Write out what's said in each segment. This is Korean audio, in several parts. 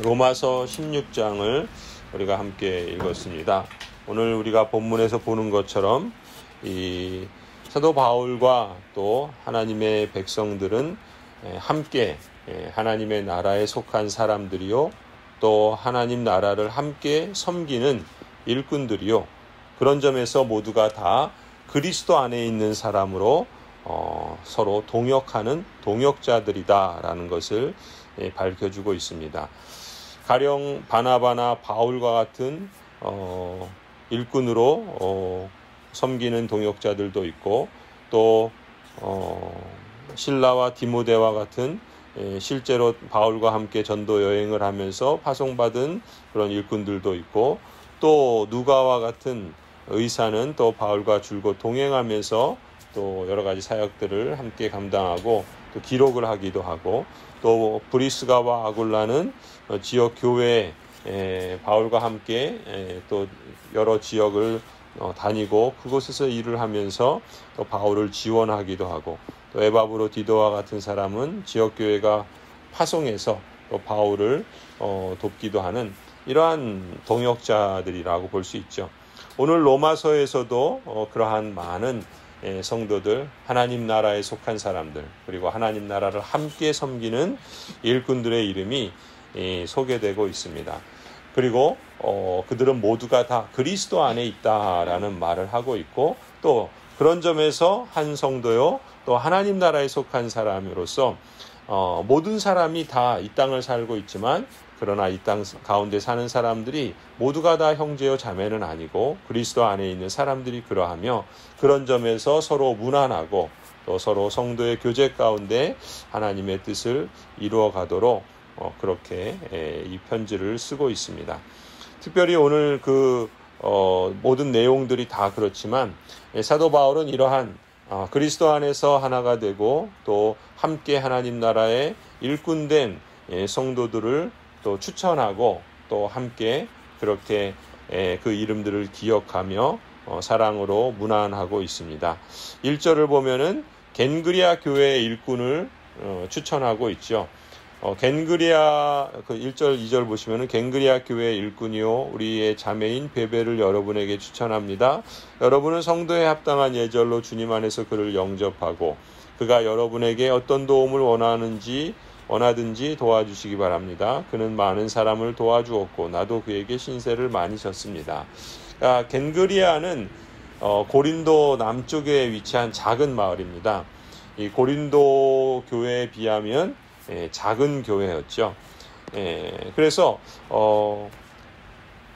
로마서 16장을 우리가 함께 읽었습니다. 오늘 우리가 본문에서 보는 것처럼 이 사도 바울과 또 하나님의 백성들은 함께 하나님의 나라에 속한 사람들이요, 또 하나님 나라를 함께 섬기는 일꾼들이요, 그런 점에서 모두가 다 그리스도 안에 있는 사람으로 서로 동역하는 동역자들이다라는 것을 밝혀주고 있습니다. 가령 바나바나 바울과 같은 일꾼으로 섬기는 동역자들도 있고, 또 실라와 디모데와 같은 실제로 바울과 함께 전도 여행을 하면서 파송받은 그런 일꾼들도 있고, 또 누가와 같은 의사는 또 바울과 줄곧 동행하면서 또 여러 가지 사역들을 함께 감당하고 또 기록을 하기도 하고, 또 브리스가와 아굴라는 지역 교회에 바울과 함께 또 여러 지역을 다니고 그곳에서 일을 하면서 또 바울을 지원하기도 하고, 또 에바브로디도와 같은 사람은 지역 교회가 파송해서 또 바울을 돕기도 하는 이러한 동역자들이라고 볼 수 있죠. 오늘 로마서에서도 그러한 많은 성도들, 하나님 나라에 속한 사람들, 그리고 하나님 나라를 함께 섬기는 일꾼들의 이름이 소개되고 있습니다. 그리고 그들은 모두가 다 그리스도 안에 있다라는 말을 하고 있고, 또 그런 점에서 한 성도요, 또 하나님 나라에 속한 사람으로서 모든 사람이 다 이 땅을 살고 있지만, 그러나 이 땅 가운데 사는 사람들이 모두가 다 형제요 자매는 아니고 그리스도 안에 있는 사람들이 그러하며, 그런 점에서 서로 무난하고 또 서로 성도의 교제 가운데 하나님의 뜻을 이루어 가도록 그렇게 이 편지를 쓰고 있습니다. 특별히 오늘 모든 내용들이 다 그렇지만 사도 바울은 이러한 그리스도 안에서 하나가 되고 또 함께 하나님 나라의 일꾼된 성도들을 또 추천하고 또 함께 그렇게 그 이름들을 기억하며 사랑으로 문안하고 있습니다. 1절을 보면은 겐그리아 교회의 일꾼을 추천하고 있죠. 겐그리아 1절 2절 보시면은 겐그리아 교회의 일꾼이요 우리의 자매인 베베를 여러분에게 추천합니다. 여러분은 성도에 합당한 예절로 주님 안에서 그를 영접하고 그가 여러분에게 어떤 도움을 원하든지 도와주시기 바랍니다. 그는 많은 사람을 도와주었고 나도 그에게 신세를 많이 졌습니다. 겐그리아는 고린도 남쪽에 위치한 작은 마을입니다. 이 고린도 교회에 비하면 작은 교회였죠. 그래서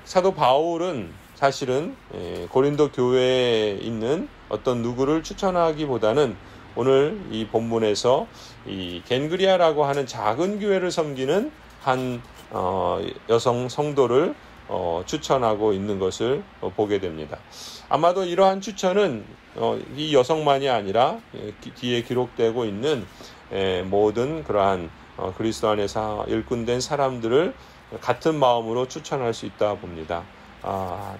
사도 바울은 사실은 고린도 교회에 있는 어떤 누구를 추천하기보다는 오늘 이 본문에서 이 겐그리아라고 하는 작은 교회를 섬기는 한 여성 성도를 추천하고 있는 것을 보게 됩니다. 아마도 이러한 추천은 이 여성만이 아니라 뒤에 기록되고 있는 모든 그러한 그리스도 안에서 일꾼된 사람들을 같은 마음으로 추천할 수 있다 봅니다.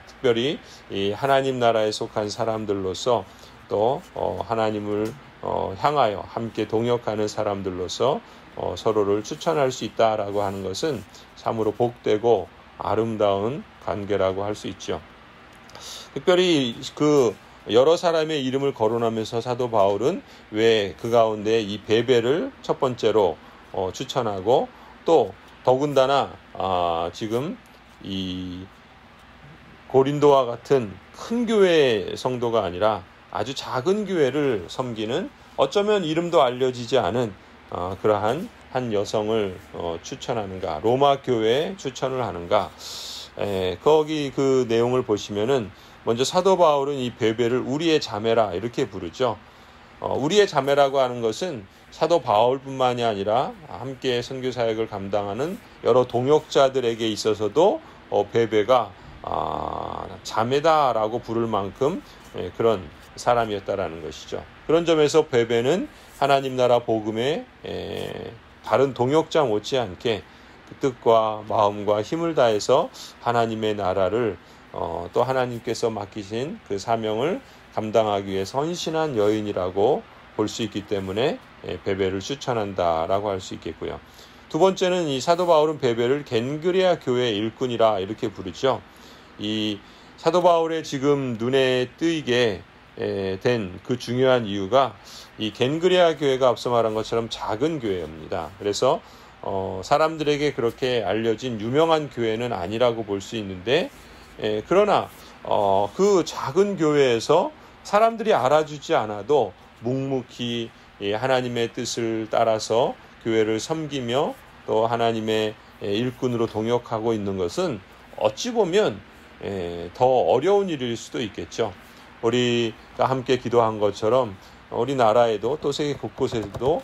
특별히 이 하나님 나라에 속한 사람들로서 또 하나님을 향하여 함께 동역하는 사람들로서 서로를 추천할 수 있다라고 하는 것은 참으로 복되고 아름다운 관계라고 할 수 있죠. 특별히 여러 사람의 이름을 거론하면서 사도 바울은 왜 그 가운데 이 베베를 첫 번째로 추천하고, 또 더군다나 지금 이 고린도와 같은 큰 교회의 성도가 아니라 아주 작은 교회를 섬기는, 어쩌면 이름도 알려지지 않은 그러한 한 여성을 추천하는가, 로마 교회에 추천을 하는가. 거기 그 내용을 보시면은 먼저 사도 바울은 이 베베를 우리의 자매라 이렇게 부르죠. 우리의 자매라고 하는 것은 사도 바울뿐만이 아니라 함께 선교 사역을 감당하는 여러 동역자들에게 있어서도 베베가 자매다라고 부를 만큼 그런 사람이었다라는 것이죠. 그런 점에서 베베는 하나님 나라 복음의 다른 동역자 못지않게 그 뜻과 마음과 힘을 다해서 하나님의 나라를 또 하나님께서 맡기신 그 사명을 감당하기 위해서 헌신한 여인이라고 볼 수 있기 때문에 베베를 추천한다라고 할 수 있겠고요. 두 번째는 이 사도 바울은 베베를 겐그레아 교회의 일꾼이라 이렇게 부르죠. 이 사도 바울의 지금 눈에 띄게 된 그 중요한 이유가 이 겐그레아 교회가 앞서 말한 것처럼 작은 교회입니다. 그래서 사람들에게 그렇게 알려진 유명한 교회는 아니라고 볼 수 있는데, 그러나 그 작은 교회에서 사람들이 알아주지 않아도 묵묵히 하나님의 뜻을 따라서 교회를 섬기며 또 하나님의 일꾼으로 동역하고 있는 것은 어찌 보면 더 어려운 일일 수도 있겠죠. 우리가 함께 기도한 것처럼 우리나라에도 또 세계 곳곳에도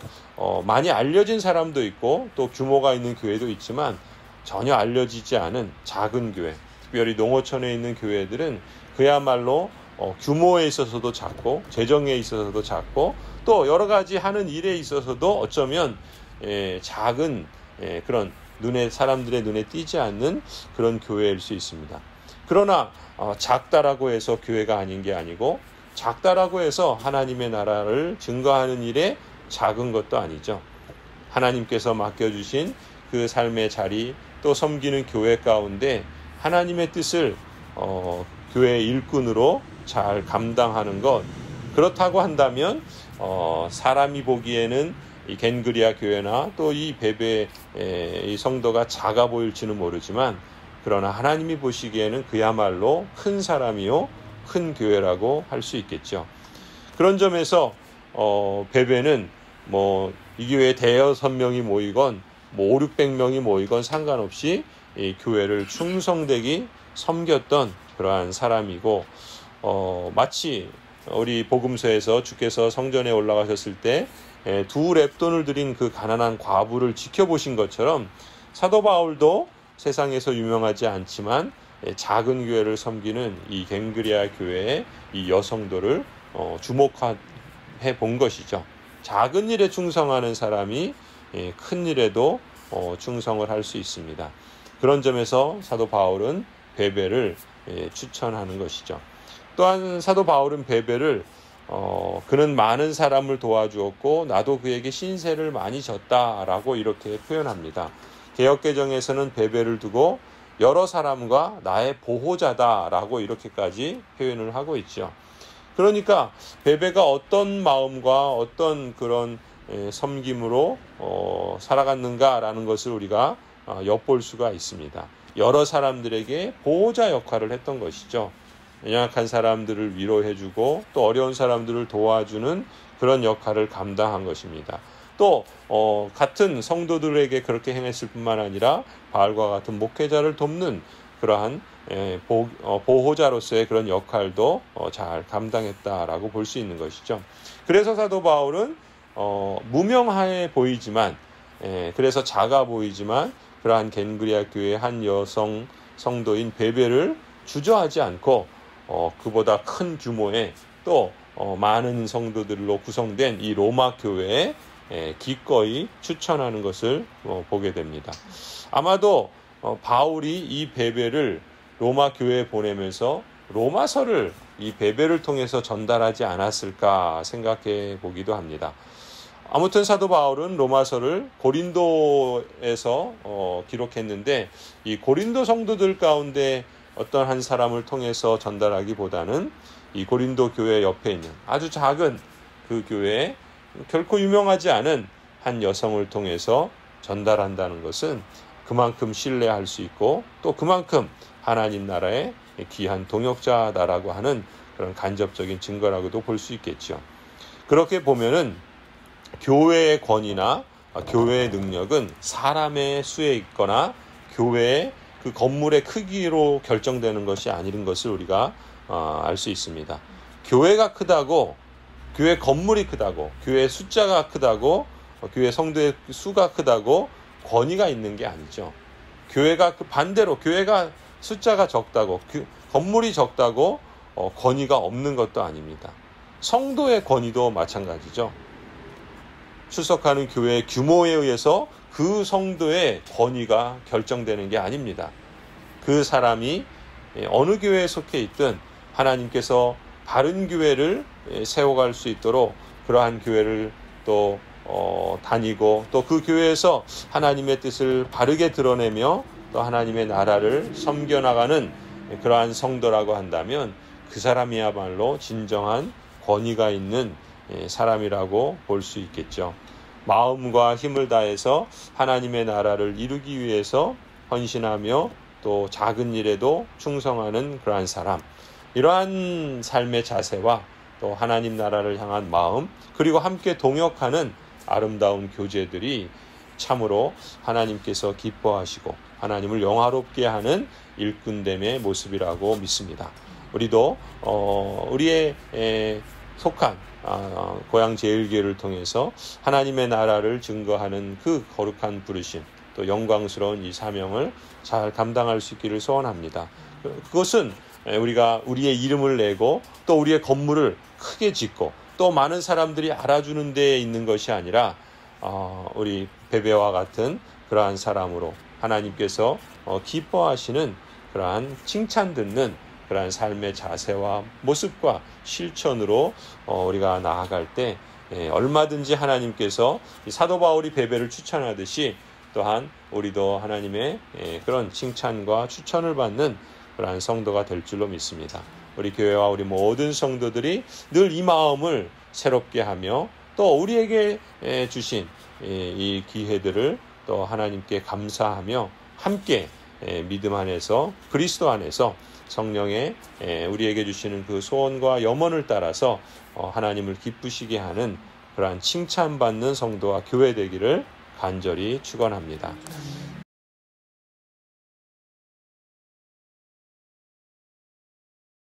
많이 알려진 사람도 있고 또 규모가 있는 교회도 있지만 전혀 알려지지 않은 작은 교회, 특별히 농어촌에 있는 교회들은 그야말로 규모에 있어서도 작고 재정에 있어서도 작고 또 여러 가지 하는 일에 있어서도 어쩌면 작은 그런 사람들의 눈에 띄지 않는 그런 교회일 수 있습니다. 그러나 작다라고 해서 교회가 아닌 게 아니고 작다라고 해서 하나님의 나라를 증거하는 일에 작은 것도 아니죠. 하나님께서 맡겨주신 그 삶의 자리 또 섬기는 교회 가운데 하나님의 뜻을 교회의 일꾼으로 잘 감당하는 것, 그렇다고 한다면 사람이 보기에는 이 겐그레아 교회나 또 이 베베 이 성도가 작아 보일지는 모르지만 그러나 하나님이 보시기에는 그야말로 큰 사람이요 큰 교회라고 할 수 있겠죠. 그런 점에서 베베는 이 교회에 대여섯 명이 모이건 5, 600명이 모이건 상관없이 이 교회를 충성되게 섬겼던 그러한 사람이고, 마치 우리 복음서에서 주께서 성전에 올라가셨을 때 2렙돈을 드린 그 가난한 과부를 지켜보신 것처럼 사도 바울도 세상에서 유명하지 않지만 작은 교회를 섬기는 이 겐그레아 교회의 이 여성도를 주목해 본 것이죠. 작은 일에 충성하는 사람이 큰 일에도 충성을 할 수 있습니다. 그런 점에서 사도 바울은 베베를 추천하는 것이죠. 또한 사도 바울은 베베를 그는 많은 사람을 도와주었고 나도 그에게 신세를 많이 졌다라고 이렇게 표현합니다. 개역개정에서는 베베를 두고 여러 사람과 나의 보호자다라고 이렇게까지 표현을 하고 있죠. 그러니까 베베가 어떤 마음과 어떤 그런 섬김으로 살아갔는가라는 것을 우리가 엿볼 수가 있습니다. 여러 사람들에게 보호자 역할을 했던 것이죠. 연약한 사람들을 위로해주고 또 어려운 사람들을 도와주는 그런 역할을 감당한 것입니다. 또 같은 성도들에게 그렇게 행했을 뿐만 아니라 바울과 같은 목회자를 돕는 그러한 보호자로서의 그런 역할도 잘 감당했다라고 볼 수 있는 것이죠. 그래서 사도 바울은 무명해 보이지만 그래서 작아 보이지만 그러한 겐그레아 교회의 한 여성 성도인 베베를 주저하지 않고 그보다 큰 규모의 또 많은 성도들로 구성된 이 로마 교회에 기꺼이 추천하는 것을 보게 됩니다. 아마도 바울이 이 베베를 로마 교회에 보내면서 로마서를 이 베베를 통해서 전달하지 않았을까 생각해 보기도 합니다. 아무튼 사도 바울은 로마서를 고린도에서 기록했는데 이 고린도 성도들 가운데 어떤 한 사람을 통해서 전달하기보다는 이 고린도 교회 옆에 있는 아주 작은 그 교회에 결코 유명하지 않은 한 여성을 통해서 전달한다는 것은 그만큼 신뢰할 수 있고 또 그만큼 하나님 나라의 귀한 동역자다라고 하는 그런 간접적인 증거라고도 볼 수 있겠죠. 그렇게 보면은 교회의 권위나 교회의 능력은 사람의 수에 있거나 교회의 그 건물의 크기로 결정되는 것이 아닌 것을 우리가 알 수 있습니다. 교회가 크다고, 교회 건물이 크다고, 교회 숫자가 크다고, 교회 성도의 수가 크다고 권위가 있는 게 아니죠. 교회가 반대로 교회가 숫자가 적다고, 건물이 적다고 권위가 없는 것도 아닙니다. 성도의 권위도 마찬가지죠. 출석하는 교회의 규모에 의해서 그 성도의 권위가 결정되는 게 아닙니다. 그 사람이 어느 교회에 속해 있든 하나님께서 바른 교회를 세워갈 수 있도록 그러한 교회를 또 다니고 또 그 교회에서 하나님의 뜻을 바르게 드러내며 또 하나님의 나라를 섬겨나가는 그러한 성도라고 한다면 그 사람이야말로 진정한 권위가 있는 사람이라고 볼 수 있겠죠. 마음과 힘을 다해서 하나님의 나라를 이루기 위해서 헌신하며 또 작은 일에도 충성하는 그러한 사람, 이러한 삶의 자세와 또 하나님 나라를 향한 마음, 그리고 함께 동역하는 아름다운 교제들이 참으로 하나님께서 기뻐하시고 하나님을 영화롭게 하는 일꾼됨의 모습이라고 믿습니다. 우리도 우리의 속한 고향 제일교회를 통해서 하나님의 나라를 증거하는 그 거룩한 부르심, 또 영광스러운 이 사명을 잘 감당할 수 있기를 소원합니다. 그것은 우리가 우리의 이름을 내고 또 우리의 건물을 크게 짓고 또 많은 사람들이 알아주는 데에 있는 것이 아니라 우리 베베와 같은 그러한 사람으로 하나님께서 기뻐하시는 그러한 칭찬 듣는 그러한 삶의 자세와 모습과 실천으로 우리가 나아갈 때 얼마든지 하나님께서 사도 바울이 베베를 추천하듯이 또한 우리도 하나님의 그런 칭찬과 추천을 받는 그러한 성도가 될 줄로 믿습니다. 우리 교회와 우리 모든 성도들이 늘 이 마음을 새롭게 하며 또 우리에게 주신 이 기회들을 또 하나님께 감사하며 함께 믿음 안에서 그리스도 안에서 성령의 우리에게 주시는 그 소원과 염원을 따라서 하나님을 기쁘시게 하는 그러한 칭찬받는 성도와 교회 되기를 간절히 축원합니다.